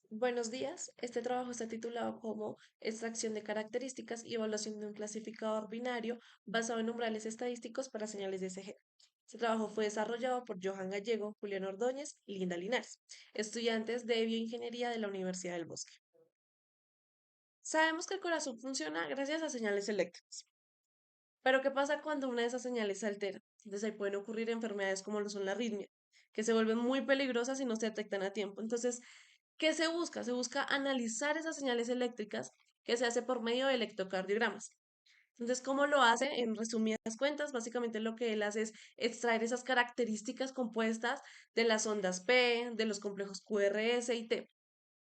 Buenos días. Este trabajo está titulado como Extracción de características y evaluación de un clasificador binario basado en umbrales estadísticos para señales de SG. Este trabajo fue desarrollado por Johan Gallego, Julián Ordóñez y Linda Linares, estudiantes de bioingeniería de la Universidad del Bosque. Sabemos que el corazón funciona gracias a señales eléctricas, pero ¿qué pasa cuando una de esas señales se altera? Entonces ahí pueden ocurrir enfermedades como lo son la arritmia, que se vuelven muy peligrosas si no se detectan a tiempo. Entonces, ¿qué se busca? Se busca analizar esas señales eléctricas que se hace por medio de electrocardiogramas. Entonces, ¿cómo lo hace? En resumidas cuentas, básicamente lo que él hace es extraer esas características compuestas de las ondas P, de los complejos QRS y T.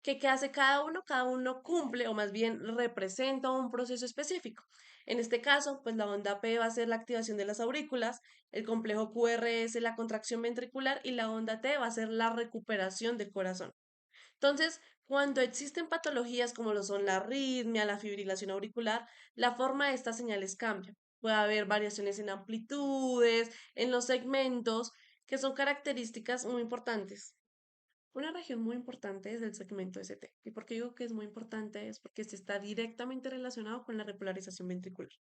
¿Qué hace cada uno? Cada uno cumple o más bien representa un proceso específico. En este caso, pues la onda P va a ser la activación de las aurículas, el complejo QRS la contracción ventricular y la onda T va a ser la recuperación del corazón. Entonces, cuando existen patologías como lo son la arritmia, la fibrilación auricular, la forma de estas señales cambia. Puede haber variaciones en amplitudes, en los segmentos, que son características muy importantes. Una región muy importante es el segmento ST. ¿Y por qué digo que es muy importante? Es porque este está directamente relacionado con la repolarización ventricular.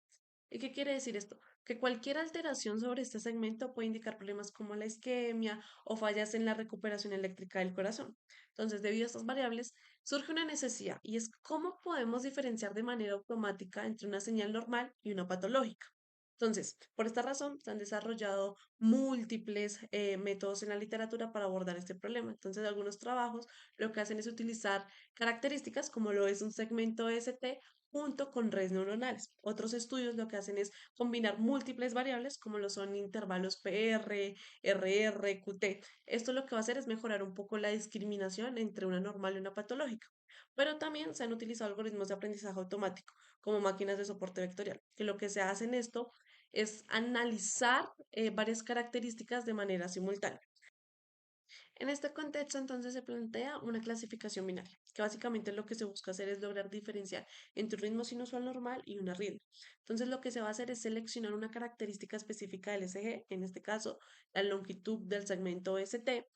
¿Y qué quiere decir esto? Que cualquier alteración sobre este segmento puede indicar problemas como la isquemia o fallas en la recuperación eléctrica del corazón. Entonces, debido a estas variables, surge una necesidad y es cómo podemos diferenciar de manera automática entre una señal normal y una patológica. Entonces, por esta razón, se han desarrollado múltiples métodos en la literatura para abordar este problema. Entonces, algunos trabajos lo que hacen es utilizar características como lo es un segmento ST junto con redes neuronales. Otros estudios lo que hacen es combinar múltiples variables como lo son intervalos PR, RR, QT. Esto lo que va a hacer es mejorar un poco la discriminación entre una normal y una patológica. Pero también se han utilizado algoritmos de aprendizaje automático como máquinas de soporte vectorial, que lo que se hace en esto es analizar varias características de manera simultánea. En este contexto, entonces, se plantea una clasificación binaria, que básicamente lo que se busca hacer es lograr diferenciar entre un ritmo sinusual normal y una arritmia. Entonces, lo que se va a hacer es seleccionar una característica específica del SG, en este caso, la longitud del segmento ST,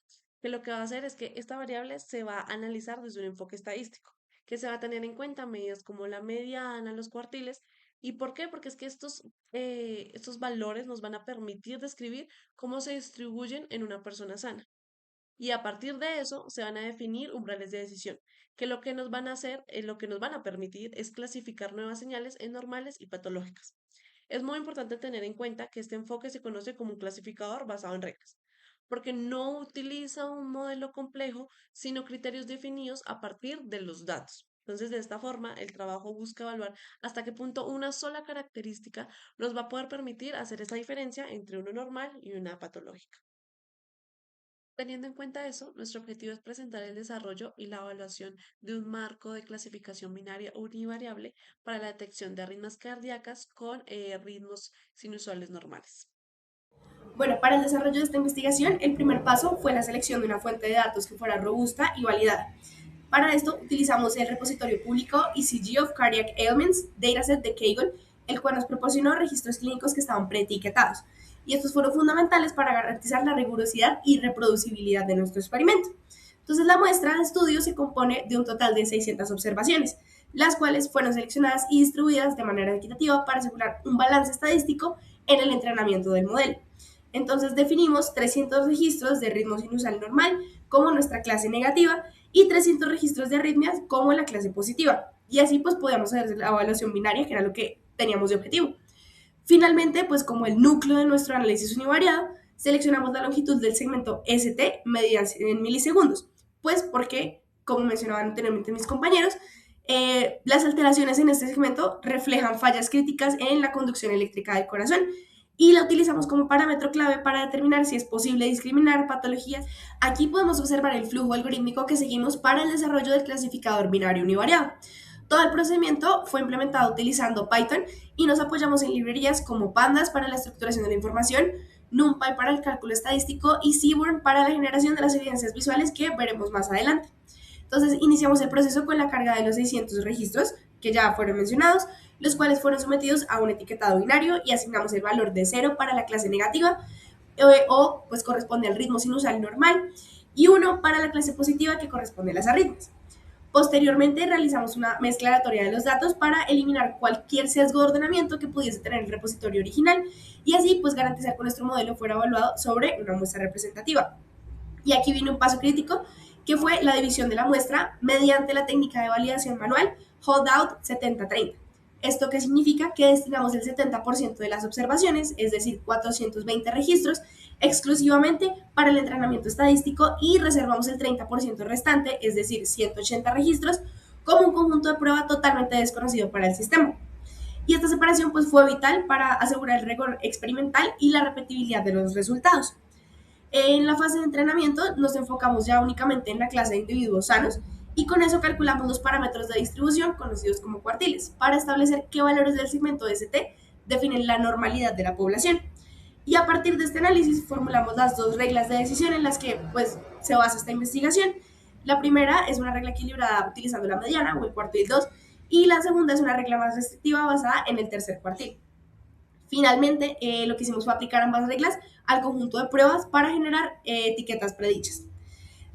que lo que va a hacer es que esta variable se va a analizar desde un enfoque estadístico, que se va a tener en cuenta medidas como la mediana, los cuartiles. ¿Y por qué? Porque es que estos valores nos van a permitir describir cómo se distribuyen en una persona sana. Y a partir de eso se van a definir umbrales de decisión, que lo que nos van a hacer, lo que nos van a permitir es clasificar nuevas señales en normales y patológicas. Es muy importante tener en cuenta que este enfoque se conoce como un clasificador basado en reglas, porque no utiliza un modelo complejo, sino criterios definidos a partir de los datos. Entonces, de esta forma, el trabajo busca evaluar hasta qué punto una sola característica nos va a poder permitir hacer esa diferencia entre uno normal y una patológica. Teniendo en cuenta eso, nuestro objetivo es presentar el desarrollo y la evaluación de un marco de clasificación binaria univariable para la detección de arritmias cardíacas con ritmos sinusuales normales. Bueno, para el desarrollo de esta investigación, el primer paso fue la selección de una fuente de datos que fuera robusta y validada. Para esto utilizamos el repositorio público ECG of Cardiac Ailments Dataset de Kaggle, el cual nos proporcionó registros clínicos que estaban preetiquetados. Y estos fueron fundamentales para garantizar la rigurosidad y reproducibilidad de nuestro experimento. Entonces, la muestra de estudio se compone de un total de 600 observaciones, las cuales fueron seleccionadas y distribuidas de manera equitativa para asegurar un balance estadístico en el entrenamiento del modelo. Entonces definimos 300 registros de ritmo sinusal normal como nuestra clase negativa y 300 registros de arritmias como la clase positiva. Y así pues podíamos hacer la evaluación binaria, que era lo que teníamos de objetivo. Finalmente, pues como el núcleo de nuestro análisis univariado, seleccionamos la longitud del segmento ST medida en milisegundos. Pues porque, como mencionaban anteriormente mis compañeros, las alteraciones en este segmento reflejan fallas críticas en la conducción eléctrica del corazón y la utilizamos como parámetro clave para determinar si es posible discriminar patologías. Aquí podemos observar el flujo algorítmico que seguimos para el desarrollo del clasificador binario univariado. Todo el procedimiento fue implementado utilizando Python y nos apoyamos en librerías como Pandas para la estructuración de la información, NumPy para el cálculo estadístico y Seaborn para la generación de las evidencias visuales que veremos más adelante. Entonces, iniciamos el proceso con la carga de los 600 registros que ya fueron mencionados, los cuales fueron sometidos a un etiquetado binario y asignamos el valor de 0 para la clase negativa o pues corresponde al ritmo sinusal normal y 1 para la clase positiva que corresponde a las arritmias. Posteriormente realizamos una mezcla aleatoria de los datos para eliminar cualquier sesgo de ordenamiento que pudiese tener el repositorio original y así pues garantizar que nuestro modelo fuera evaluado sobre una muestra representativa. Y aquí viene un paso crítico que fue la división de la muestra mediante la técnica de validación manual Holdout 70-30. ¿Esto qué significa? Que destinamos el 70% de las observaciones, es decir, 420 registros, exclusivamente para el entrenamiento estadístico y reservamos el 30% restante, es decir, 180 registros, como un conjunto de prueba totalmente desconocido para el sistema. Y esta separación pues, fue vital para asegurar el rigor experimental y la repetibilidad de los resultados. En la fase de entrenamiento nos enfocamos ya únicamente en la clase de individuos sanos y con eso calculamos los parámetros de distribución conocidos como cuartiles para establecer qué valores del segmento ST definen la normalidad de la población. Y a partir de este análisis formulamos las dos reglas de decisión en las que pues, se basa esta investigación. La primera es una regla equilibrada utilizando la mediana o el cuartil 2 y la segunda es una regla más restrictiva basada en el tercer cuartil. Finalmente, lo que hicimos fue aplicar ambas reglas al conjunto de pruebas para generar etiquetas predichas.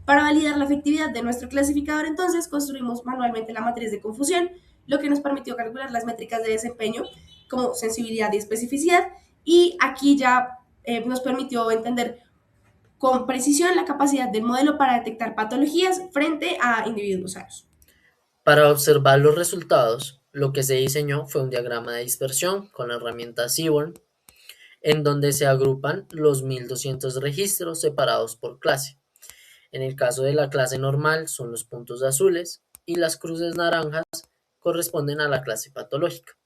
Para validar la efectividad de nuestro clasificador, entonces, construimos manualmente la matriz de confusión, lo que nos permitió calcular las métricas de desempeño como sensibilidad y especificidad, y aquí ya nos permitió entender con precisión la capacidad del modelo para detectar patologías frente a individuos sanos. Para observar los resultados, lo que se diseñó fue un diagrama de dispersión con la herramienta Seaborn, en donde se agrupan los 1200 registros separados por clase. En el caso de la clase normal son los puntos azules y las cruces naranjas corresponden a la clase patológica.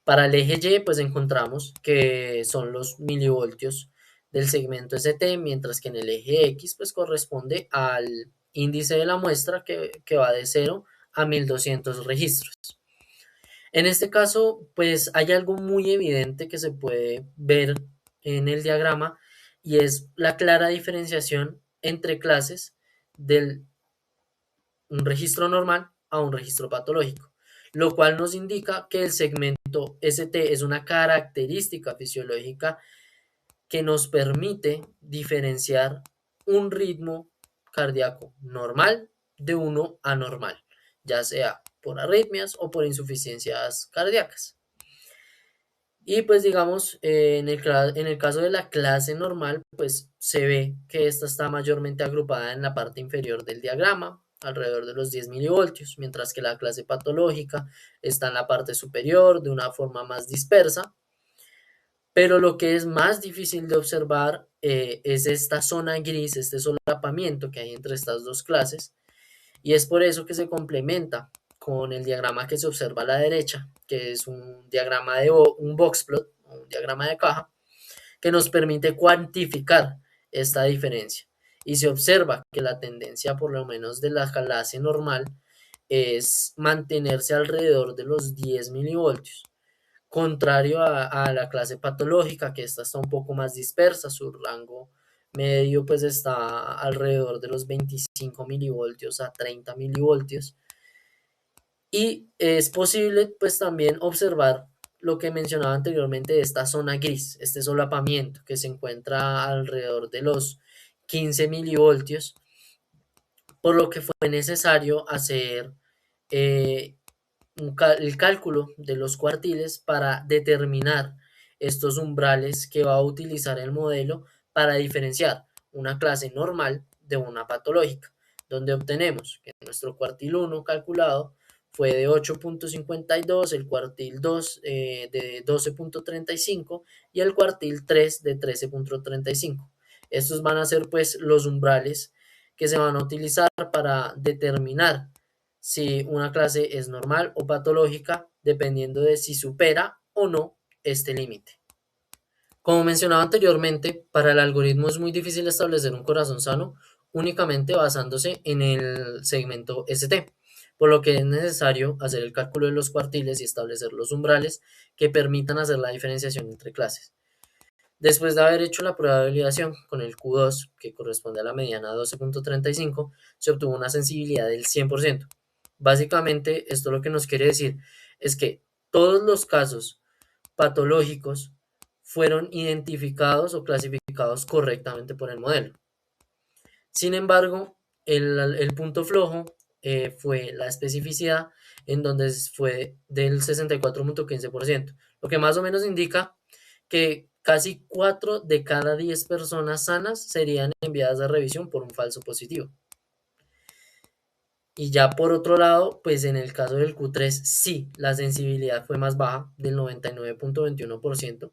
Para el eje Y, pues encontramos que son los milivoltios del segmento ST, mientras que en el eje X, pues corresponde al índice de la muestra que va de 0 a 1200 registros. En este caso, pues hay algo muy evidente que se puede ver en el diagrama y es la clara diferenciación entre clases de un registro normal a un registro patológico, lo cual nos indica que el segmento ST es una característica fisiológica que nos permite diferenciar un ritmo cardíaco normal de uno anormal, ya sea por arritmias o por insuficiencias cardíacas. Y pues digamos, en el caso de la clase normal, pues se ve que esta está mayormente agrupada en la parte inferior del diagrama, alrededor de los 10 milivoltios, mientras que la clase patológica está en la parte superior de una forma más dispersa. Pero lo que es más difícil de observar es esta zona gris, este solapamiento que hay entre estas dos clases, y es por eso que se complementa con el diagrama que se observa a la derecha, que es un diagrama de un boxplot, un diagrama de caja, que nos permite cuantificar esta diferencia. Y se observa que la tendencia, por lo menos de la clase normal, es mantenerse alrededor de los 10 milivoltios, contrario a la clase patológica, que esta está un poco más dispersa, su rango medio pues está alrededor de los 25 milivoltios a 30 milivoltios. Y es posible pues también observar lo que mencionaba anteriormente de esta zona gris, este solapamiento que se encuentra alrededor de los 15 milivoltios, por lo que fue necesario hacer eh, el cálculo de los cuartiles para determinar estos umbrales que va a utilizar el modelo para diferenciar una clase normal de una patológica, donde obtenemos que nuestro cuartil 1 calculado fue de 8.52, el cuartil 2 de 12.35 y el cuartil 3 de 13.35. Estos van a ser pues los umbrales que se van a utilizar para determinar si una clase es normal o patológica, dependiendo de si supera o no este límite. Como mencionaba anteriormente, para el algoritmo es muy difícil establecer un corazón sano únicamente basándose en el segmento ST, por lo que es necesario hacer el cálculo de los cuartiles y establecer los umbrales que permitan hacer la diferenciación entre clases. Después de haber hecho la prueba de validación con el Q2, que corresponde a la mediana 12.35, se obtuvo una sensibilidad del 100%. Básicamente, esto lo que nos quiere decir es que todos los casos patológicos fueron identificados o clasificados correctamente por el modelo. Sin embargo, el punto flojo fue la especificidad, en donde fue del 64,15%, lo que más o menos indica que casi 4 de cada 10 personas sanas serían enviadas a revisión por un falso positivo. Y ya por otro lado, pues en el caso del Q3 sí, la sensibilidad fue más baja, del 99,21%,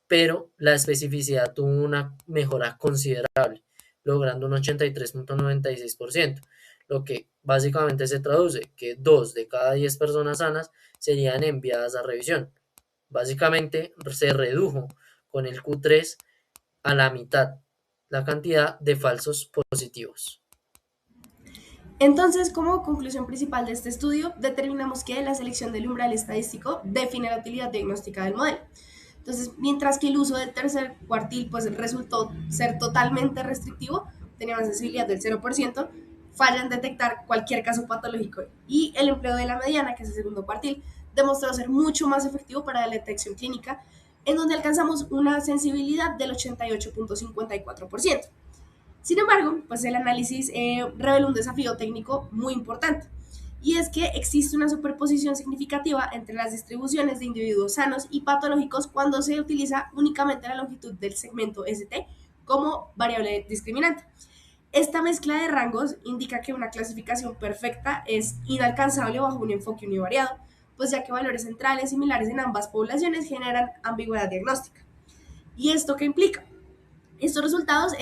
pero la especificidad tuvo una mejora considerable, logrando un 83,96%, lo que básicamente se traduce que 2 de cada 10 personas sanas serían enviadas a revisión. Básicamente se redujo con el Q3 a la mitad la cantidad de falsos positivos. Entonces, como conclusión principal de este estudio, determinamos que la selección del umbral estadístico define la utilidad diagnóstica del modelo. Entonces, mientras que el uso del tercer cuartil pues, resultó ser totalmente restrictivo, tenía una sensibilidad del 0%, falla en detectar cualquier caso patológico. Y el empleo de la mediana, que es el segundo cuartil, demostró ser mucho más efectivo para la detección clínica, en donde alcanzamos una sensibilidad del 88,54%. Sin embargo, pues el análisis reveló un desafío técnico muy importante, y es que existe una superposición significativa entre las distribuciones de individuos sanos y patológicos cuando se utiliza únicamente la longitud del segmento ST como variable discriminante. Esta mezcla de rangos indica que una clasificación perfecta es inalcanzable bajo un enfoque univariado, pues ya que valores centrales similares en ambas poblaciones generan ambigüedad diagnóstica. ¿Y esto qué implica? Estos resultados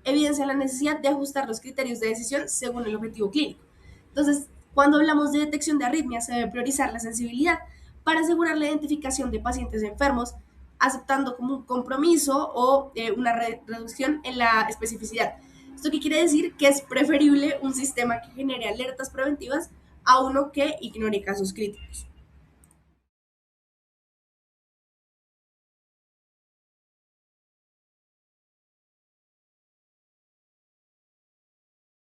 evidencian la necesidad de ajustar los criterios de decisión según el objetivo clínico. Entonces, cuando hablamos de detección de arritmias, se debe priorizar la sensibilidad para asegurar la identificación de pacientes enfermos, aceptando como un compromiso o una reducción en la especificidad. ¿Esto qué quiere decir? Que es preferible un sistema que genere alertas preventivas a uno que ignore casos críticos.